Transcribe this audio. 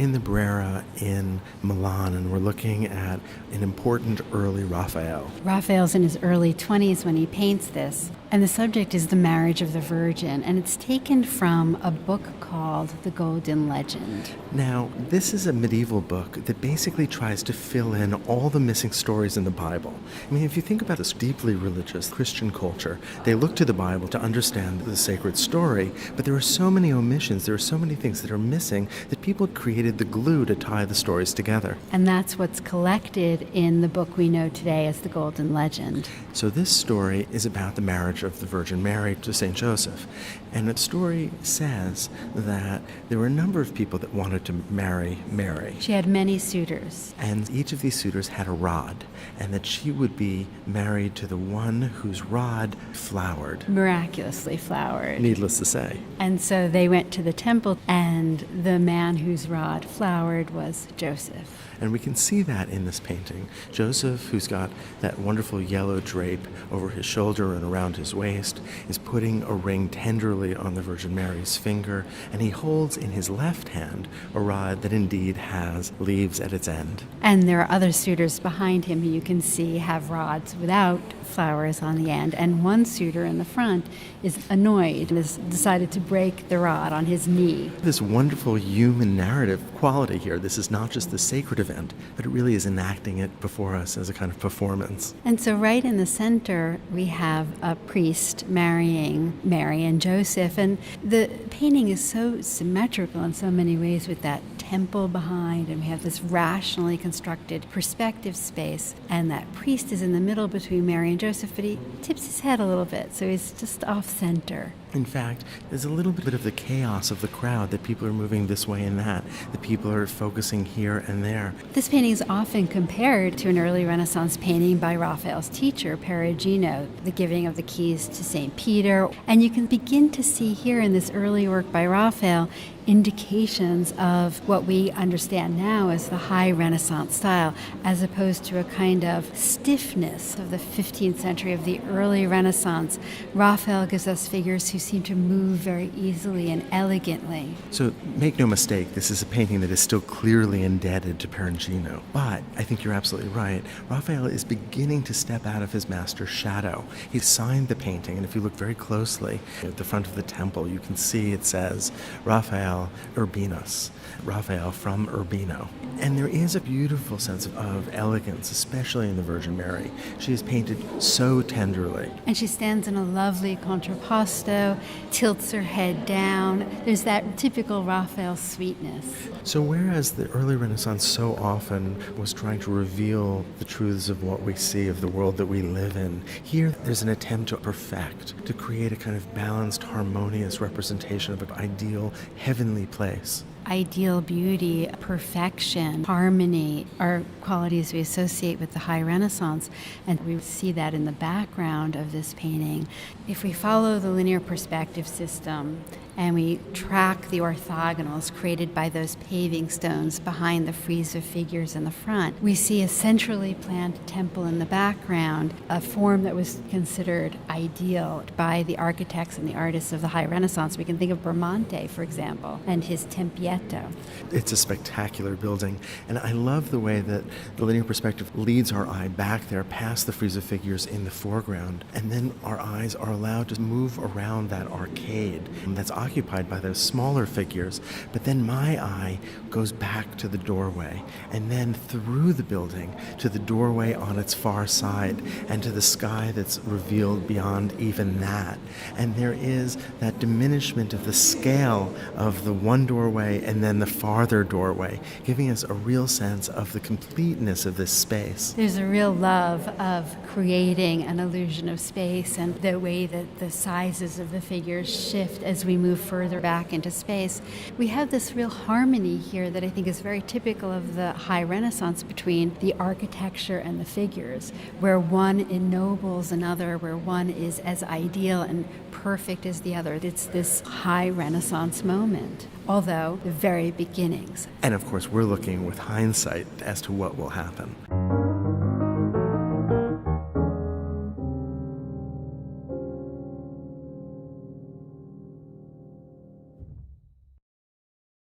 in the Brera in Milan, and we're looking at an important early Raphael. Raphael's in his early 20s when he paints this. And the subject is the marriage of the Virgin, and it's taken from a book called The Golden Legend. Now, this is a medieval book that basically tries to fill in all the missing stories in the Bible. I mean, if you think about this deeply religious Christian culture, they look to the Bible to understand the sacred story, but there are so many omissions, there are so many things that are missing that people created the glue to tie the stories together. And that's what's collected in the book we know today as The Golden Legend. So this story is about the marriage of the Virgin Mary to St. Joseph. And the story says that there were a number of people that wanted to marry Mary. She had many suitors. And each of these suitors had a rod, and that she would be married to the one whose rod flowered. Miraculously flowered. Needless to say. And so they went to the temple, and the man whose rod flowered was Joseph. And we can see that in this painting. Joseph, who's got that wonderful yellow drape over his shoulder and around his waist, is putting a ring tenderly on the Virgin Mary's finger, and he holds in his left hand a rod that indeed has leaves at its end. And there are other suitors behind him who you can see have rods without flowers on the end. And one suitor in the front is annoyed and has decided to break the rod on his knee. This wonderful human narrative quality here. This is not just the sacred event, but it really is enacting it before us as a kind of performance. And so right in the center, we have a priest marrying Mary and Joseph. And the painting is so symmetrical in so many ways with that temple behind, and we have this rationally constructed perspective space. And that priest is in the middle between Mary and Joseph, but he tips his head a little bit, so he's just off center. In fact, there's a little bit of the chaos of the crowd, that people are moving this way and that people are focusing here and there. This painting is often compared to an early Renaissance painting by Raphael's teacher, Perugino, The Giving of the Keys to St. Peter. And you can begin to see here in this early work by Raphael indications of what we understand now as the high Renaissance style, as opposed to a kind of stiffness of the 15th century of the early Renaissance. Raphael gives us figures who seem to move very easily and elegantly. So make no mistake, this is a painting that is still clearly indebted to Perugino. But I think you're absolutely right. Raphael is beginning to step out of his master's shadow. He signed the painting, and if you look very closely at the front of the temple, you can see it says Rafael Urbanus, Raphael from Urbino. And there is a beautiful sense of elegance, especially in the Virgin Mary. She is painted so tenderly. And she stands in a lovely contrapposto, tilts her head down. There's that typical Raphael sweetness. So whereas the early Renaissance so often was trying to reveal the truths of what we see, of the world that we live in, here there's an attempt to perfect, to create a kind of balanced, harmonious representation of an ideal, heavenly place. Ideal beauty, perfection, harmony are qualities we associate with the high Renaissance, and we see that in the background of this painting. If we follow the linear perspective system and we track the orthogonals created by those paving stones behind the frieze of figures in the front, we see a centrally planned temple in the background, a form that was considered ideal by the architects and the artists of the high Renaissance. We can think of Bramante, for example, and his Tempietto. It's a spectacular building, and I love the way that the linear perspective leads our eye back there past the frieze of figures in the foreground, and then our eyes are allowed to move around that arcade that's occupied by those smaller figures, but then my eye goes back to the doorway, and then through the building to the doorway on its far side, and to the sky that's revealed beyond even that. And there is that diminishment of the scale of the one doorway and then the farther doorway, giving us a real sense of the completeness of this space. There's a real love of creating an illusion of space, and the way that the sizes of the figures shift as we move further back into space. We have this real harmony here that I think is very typical of the high Renaissance between the architecture and the figures, where one ennobles another, where one is as ideal and perfect as the other. It's this high Renaissance moment, although the very beginnings. And of course, we're looking with hindsight as to what will happen.